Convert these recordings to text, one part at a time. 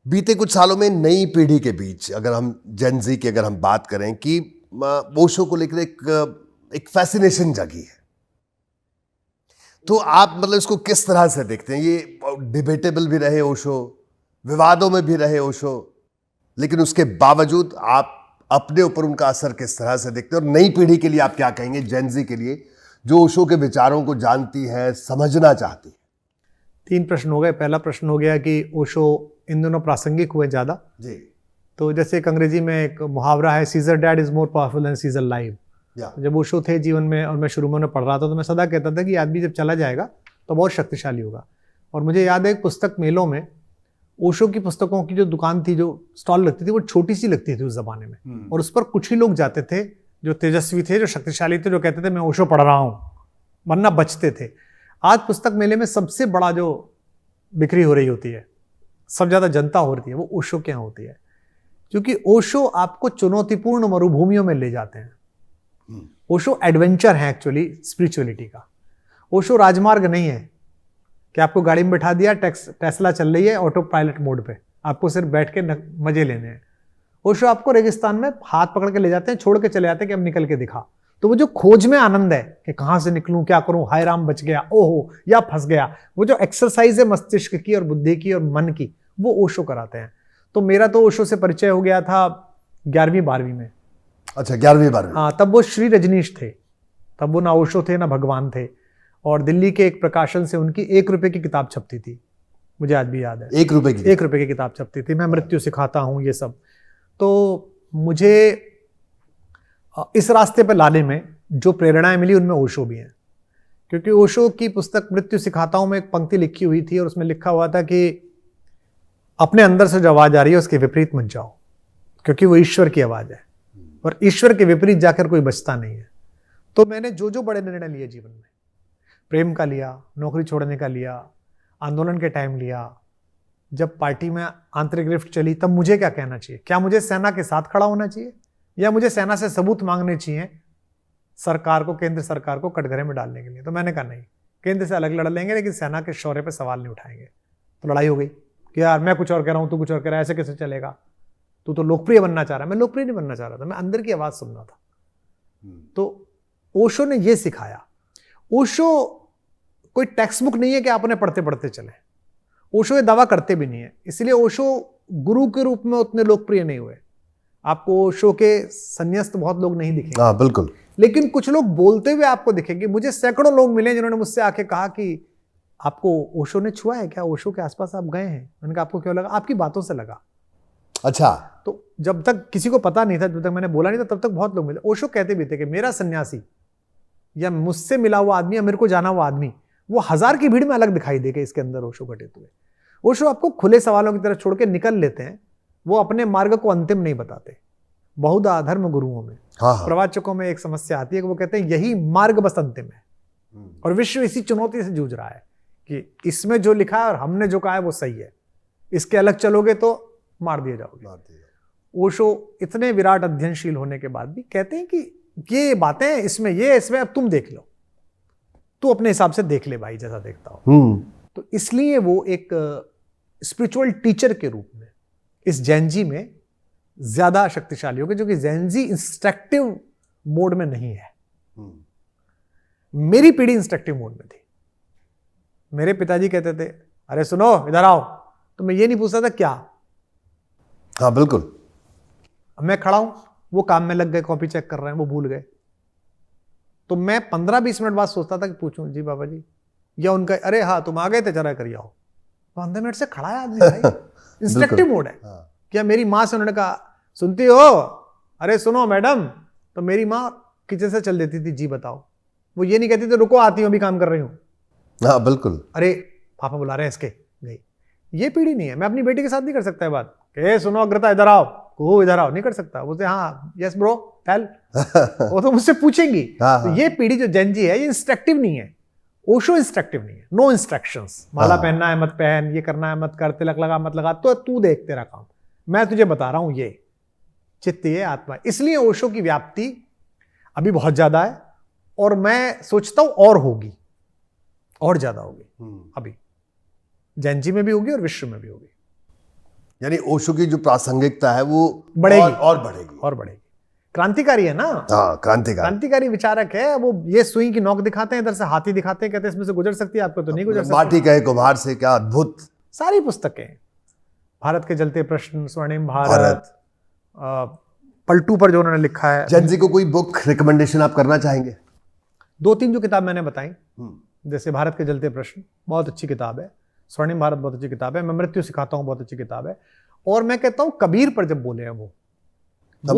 बीते कुछ सालों में नई पीढ़ी के बीच अगर हम जेन ज़ी की अगर हम बात करें कि ओशो को लेकर एक फैसिनेशन जगी है, तो आप मतलब इसको किस तरह से देखते हैं? ये डिबेटेबल भी रहे ओशो, विवादों में भी रहे ओशो, लेकिन उसके बावजूद आप अपने ऊपर उनका असर किस तरह से देखते हैं? और नई पीढ़ी के लिए आप क्या कहेंगे, जेन ज़ी के लिए, जो ओशो के विचारों को जानती है, समझना चाहती है? 3 प्रश्न हो गए। पहला प्रश्न हो गया कि ओशो इन दोनों प्रासंगिक हुए ज़्यादा। जी। तो जैसे एक अंग्रेजी में एक मुहावरा है, Caesar dead is more powerful than Caesar live. जब ओशो थे जीवन में और मैं शुरू में पढ़ रहा था, तो मैं सदा कहता था कि आदमी जब चला जाएगा तो बहुत शक्तिशाली होगा। और मुझे याद है एक पुस्तक मेलों में ओशो की पुस्तकों की जो दुकान थी, जो स्टॉल लगती थी, वो छोटी सी लगती थी उस जमाने में, और उस पर कुछ ही लोग जाते थे जो तेजस्वी थे, जो शक्तिशाली थे, जो कहते थे मैं ओशो पढ़ रहा हूँ, वरना बचते थे। आज पुस्तक मेले में सबसे बड़ा जो बिक्री हो रही होती है, सब ज़्यादा जनता हो रही है, वो ओशो के यहाँ होती है, क्योंकि ओशो आपको चुनौतीपूर्ण मरुभूमियों में ले जाते हैं। ओशो एडवेंचर है एक्चुअली स्पिरिचुअलिटी का। ओशो राजमार्ग नहीं है कि आपको गाड़ी में बैठा दिया, टेस्ला चल रही है ऑटो पायलट मोड पे, आपको सिर्फ बैठ के मजे लेने हैं। ओशो आपको रेगिस्तान में हाथ पकड़ के ले जाते हैं, छोड़ के चले जाते हैं कि अब निकल के दिखा। तो वो जो खोज में आनंद है कि कहां से निकलूं, क्या करूं, हाय राम बच गया, ओहो या फंस गया, वो जो एक्सरसाइज है मस्तिष्क की और बुद्धि की और मन की, वो ओशो कराते हैं। तो मेरा तो ओशो से परिचय हो गया था 11वीं-12वीं में। अच्छा, 11वीं-12वीं। हाँ, तब वो श्री रजनीश थे, तब वो ना ओशो थे ना भगवान थे। और दिल्ली के एक प्रकाशन से उनकी 1 रुपए की किताब छपती थी, मुझे आज भी याद है। 1 रुपए की? 1 रुपए की किताब छपती थी, मैं मृत्यु सिखाता हूँ, ये सब। तो मुझे इस रास्ते पर लाने में जो प्रेरणाएं मिली, उनमें ओशो भी हैं। क्योंकि ओशो की पुस्तक मृत्यु सिखाता हूँ में एक पंक्ति लिखी हुई थी, और उसमें लिखा हुआ था कि अपने अंदर से जो आवाज आ रही है उसके विपरीत मत जाओ, क्योंकि वो ईश्वर की आवाज है, और ईश्वर के विपरीत जाकर कोई बचता नहीं है। तो मैंने जो जो बड़े निर्णय लिए जीवन में, प्रेम का लिया, नौकरी छोड़ने का लिया, आंदोलन के टाइम लिया, जब पार्टी में आंतरिक रिफ्ट चली, तब मुझे क्या कहना चाहिए? क्या मुझे सेना के साथ खड़ा होना चाहिए, या मुझे सेना से सबूत मांगने चाहिए सरकार को, केंद्र सरकार को कटघरे में डालने के लिए? तो मैंने कहा नहीं, केंद्र से अलग लड़ लेंगे, लेकिन सेना के शौर्य पे सवाल नहीं उठाएंगे। तो लड़ाई हो गई कि यार मैं कुछ और कह रहा हूं, तू कुछ और कह रहा है, ऐसे कैसे चलेगा? तू तो लोकप्रिय बनना चाह रहा है। मैं लोकप्रिय नहीं बनना चाह रहा था, मैं अंदर की आवाज सुनना था। तो ओशो ने यह सिखाया। ओशो कोई टेक्स्ट बुक नहीं है कि आप उन्हें पढ़ते पढ़ते चले। ओशो ये दावा करते भी नहीं है, इसलिए ओशो गुरु के रूप में उतने लोकप्रिय नहीं हुए। आपको ओशो के संन्यास्त बहुत लोग नहीं दिखेंगे। हाँ, बिल्कुल। लेकिन कुछ लोग बोलते हुए आपको दिखेंगे। मुझे सैकड़ों लोग मिले जिन्होंने मुझसे आके कहा कि आपको ओशो ने छुआ है क्या? ओशो के आसपास आप गए हैं? मैंने कहा आपको क्यों लगा? आपकी बातों से लगा। अच्छा। तो जब तक किसी को पता नहीं था, जब तक मैंने बोला नहीं था, तब तक बहुत लोग मिले। ओशो कहते भी थे कि मेरा सन्यासी या मुझसे मिला हुआ आदमी या मेरे को जाना हुआ आदमी, वो 1000 की भीड़ में अलग दिखाई देगा इसके अंदर ओशो घटित हुए। ओशो आपको खुले सवालों की तरफ छोड़ के निकल लेते हैं, वो अपने मार्ग को अंतिम नहीं बताते। बहुधा धर्म गुरुओं में, प्रवाचकों में एक समस्या आती है कि वो कहते हैं यही मार्ग बस अंतिम है, और विश्व इसी चुनौती से जूझ रहा है कि इसमें जो लिखा है और हमने जो कहा है वो सही है, इसके अलग चलोगे तो मार दिए जाओगे। ओशो इतने विराट अध्ययनशील होने के बाद भी कहते हैं कि ये बातें इसमें, ये इसमें, अब तुम देख लो, तू अपने हिसाब से देख ले भाई, जैसा देखता हो। तो इसलिए वो एक स्पिरिचुअल टीचर के रूप में इस जेन ज़ी में ज्यादा शक्तिशाली हो गए, जो कि जेन ज़ी इंस्ट्रक्टिव मोड में नहीं है। मेरी पीढ़ी इंस्ट्रक्टिव मोड में थी। मेरे पिताजी कहते थे अरे सुनो इधर आओ, तो मैं ये नहीं पूछता था क्या। हाँ बिल्कुल। अब मैं खड़ा हूं, वो काम में लग गए, कॉपी चेक कर रहे हैं, वो भूल गए। तो मैं 15-20 मिनट बाद सोचता था कि पूछूं जी बाबा जी, या उनका अरे हाँ तुम आ गए थे, जरा करिए आओ। 15 मिनट से खड़ा है आदमी भाई। इंस्ट्रक्टिव मोड है। क्या मेरी माँ से उन्होंने कहा सुनती हो, अरे सुनो मैडम, तो मेरी माँ किचन से चल देती थी, जी बताओ। वो ये नहीं कहती थी रुको आती हूँ अभी काम कर रही हूँ। हाँ बिल्कुल। अरे पापा बुला रहे हैं इसके, नहीं। ये पीढ़ी नहीं है। मैं अपनी बेटी के साथ नहीं कर सकता है बात कि सुनो अग्रता इधर आओ, को इधर आओ, नहीं कर सकता। बोलते हाँ यस ब्रो टेल, वो तो मुझसे पूछेंगी। तो ये पीढ़ी जो जेन ज़ी है ये इंस्ट्रक्टिव नहीं है। ओशो इंस्ट्रक्टिव नहीं है, नो इंस्ट्रक्शंस। माला पहनना है मत पहन, ये करना है मत कर, तिलक लगा मत लगा, तो तू देख तेरा काम, मैं तुझे बता रहा हूं, ये चित्त ये आत्मा। इसलिए ओशो की व्याप्ति अभी बहुत ज्यादा है, और मैं सोचता हूं और होगी, और ज्यादा होगी। अभी जेन ज़ी में भी होगी और विश्व में भी होगी। यानी ओशो की जो प्रासंगिकता है वो बढ़ेगी और बढ़ेगी। और बढ़ेगी। क्रांतिकारी है ना, हाँ, क्रांतिकारी विचारक है वो। ये सुई की नोक दिखाते हैं, इधर से हाथी दिखाते हैं, कहते हैं इसमें से गुजर सकती है, आपको तो नहीं गुजर सकती। माटी कहे कुम्हार से, क्या अद्भुत सारी पुस्तकें, भारत के जलते प्रश्न, स्वर्णिम भारत, पलटू पर जो उन्होंने लिखा है। जेनजी को कोई बुक रिकमेंडेशन आप करना चाहेंगे? 2-3 जो किताब मैंने बताई, जैसे भारत के जलते प्रश्न बहुत अच्छी किताब है, स्वर्णिम भारत बहुत अच्छी किताब है, मैं मृत्यु सिखाता हूँ बहुत अच्छी किताब है, और मैं कहता हूँ कबीर पर जब बोले हैं वो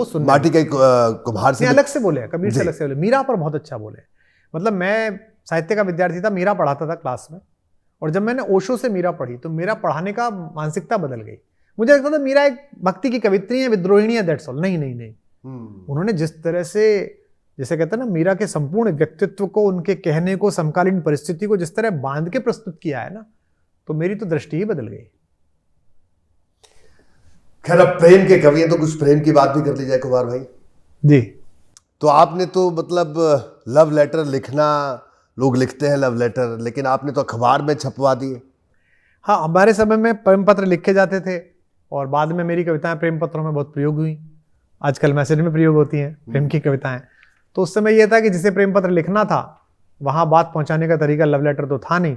सुनने, माटी के कुम्हार से अलग से बोले, कबीर से अलग से बोले, मीरा पर बहुत अच्छा बोले। मतलब मैं साहित्य का विद्यार्थी था, मीरा पढ़ाता था क्लास में, और जब मैंने ओशो से मीरा पढ़ी तो मेरा पढ़ाने का मानसिकता बदल गई। मुझे लगता था मीरा एक भक्ति की कवित्री है, विद्रोहिणी है, दैट्स ऑल। नहीं नहीं नहीं, उन्होंने जिस तरह से, जैसे कहते हैं ना, मीरा के संपूर्ण व्यक्तित्व को, उनके कहने को, समकालीन परिस्थिति को जिस तरह बांध के प्रस्तुत किया है ना, तो मेरी तो दृष्टि ही बदल गई। खैर, अब प्रेम के कवि हैं तो कुछ प्रेम की बात भी कर ली जाए कुमार भाई जी। तो आपने तो मतलब लव लेटर लिखना, लोग लिखते हैं लव लेटर, लेकिन आपने तो अखबार में छपवा दिए। हाँ, हमारे समय में प्रेम पत्र लिखे जाते थे, और बाद में मेरी कविताएं प्रेम पत्रों में बहुत प्रयोग हुई। आजकल मैसेज में प्रयोग होती हैं प्रेम की कविताएं। तो उस समय यह था कि जिसे प्रेम पत्र लिखना था, वहां बात पहुंचाने का तरीका लव लेटर तो था नहीं।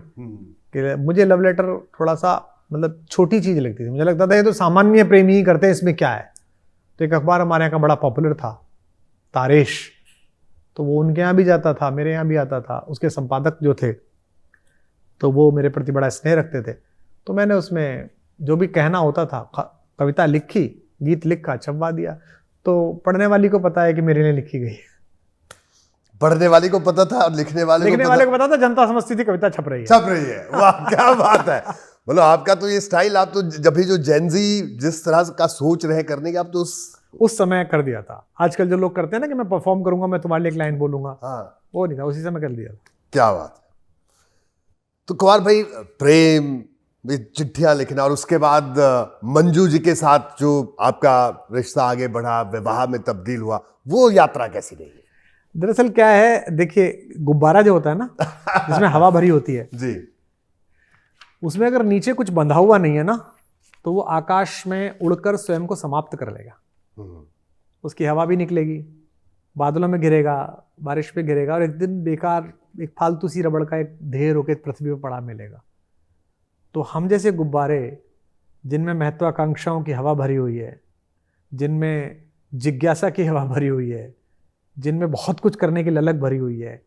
कि मुझे लव लेटर थोड़ा सा मतलब छोटी चीज लगती थी। मुझे लगता था ये तो सामान्य प्रेमी ही करते हैं, इसमें क्या है। तो एक अखबार हमारे यहाँ का बड़ा पॉपुलर था, तारेश, तो वो उनके यहाँ भी जाता था, मेरे यहाँ भी आता था। उसके संपादक जो थे तो वो मेरे प्रति बड़ा स्नेह रखते थे, तो मैंने उसमें जो भी कहना होता था, कविता लिखी, गीत लिखा, छपवा दिया। तो पढ़ने वाली को पता है कि मेरे लिए लिखी गई। पढ़ने वाली को पता था और लिखने वाले को पता था, जनता समझती थी कविता छप रही है। वाह, क्या बात है। मतलब आपका तो ये स्टाइल, आप तो जब भी जो जेनजी जिस तरह का सोच रहे करने के, आप तो उस समय कर दिया था। आजकल जो लोग करते हैं ना कि मैं परफॉर्म करूंगा, मैं तुम्हारे लिए एक लाइन बोलूंगा, हाँ, वो नहीं था, उसी समय कर दिया। क्या बात है। तो कुमार भाई, प्रेम, चिट्ठियां लिखना, और उसके बाद मंजू जी के साथ जो आपका रिश्ता आगे बढ़ा, विवाह में तब्दील हुआ, वो यात्रा कैसी रही? दरअसल क्या है, देखिए, गुब्बारा जो होता है ना, जिसमें हवा भरी होती है जी, उसमें अगर नीचे कुछ बंधा हुआ नहीं है ना, तो वो आकाश में उड़कर स्वयं को समाप्त कर लेगा। उसकी हवा भी निकलेगी, बादलों में गिरेगा, बारिश पे गिरेगा, और एक दिन बेकार एक फालतू सी रबड़ का एक ढेर होकर पृथ्वी पर पड़ा मिलेगा। तो हम जैसे गुब्बारे, जिनमें महत्वाकांक्षाओं की हवा भरी हुई है, जिनमें जिज्ञासा की हवा भरी हुई है, जिनमें बहुत कुछ करने की ललक भरी हुई है,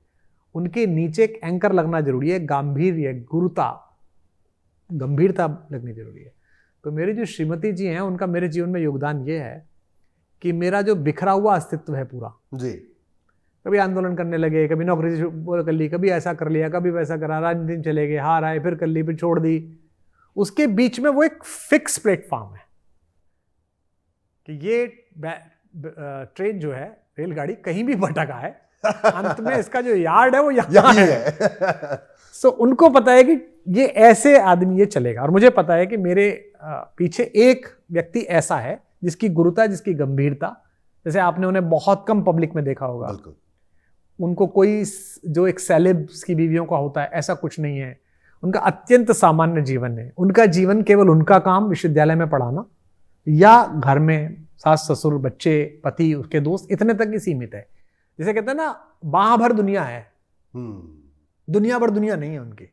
उनके नीचे एक एंकर लगना जरूरी है, गांभीर्य, गुरुता, गंभीरता लगनी जरूरी है। तो मेरी जो श्रीमती जी हैं, उनका मेरे जीवन में योगदान ये है कि मेरा जो बिखरा हुआ अस्तित्व है पूरा जी, कभी आंदोलन करने लगे, कभी नौकरी कर ली, कभी ऐसा कर लिया, कभी वैसा करा, राजनीति में चले गए, हार आए, फिर कर ली, फिर छोड़ दी, उसके बीच में वो एक फिक्स प्लेटफॉर्म है कि ये ट्रेन जो है, रेलगाड़ी कहीं भी भटका है, अंत में इसका जो यार्ड है वो यहाँ है। सो उनको पता है कि ये ऐसे आदमी ये चलेगा, और मुझे पता है कि मेरे पीछे एक व्यक्ति ऐसा है जिसकी गुरुता, जिसकी गंभीरता, जैसे आपने उन्हें बहुत कम पब्लिक में देखा होगा, उनको कोई जो एक सेलेब्स की बीवियों का होता है ऐसा कुछ नहीं है। उनका अत्यंत सामान्य जीवन है। उनका जीवन केवल उनका काम विश्वविद्यालय में पढ़ाना या घर में सास ससुर, बच्चे, पति, उसके दोस्त, इतने तक ही सीमित है। जैसे कहते हैं ना, बाह भर दुनिया है, दुनिया भर दुनिया नहीं है उनकी।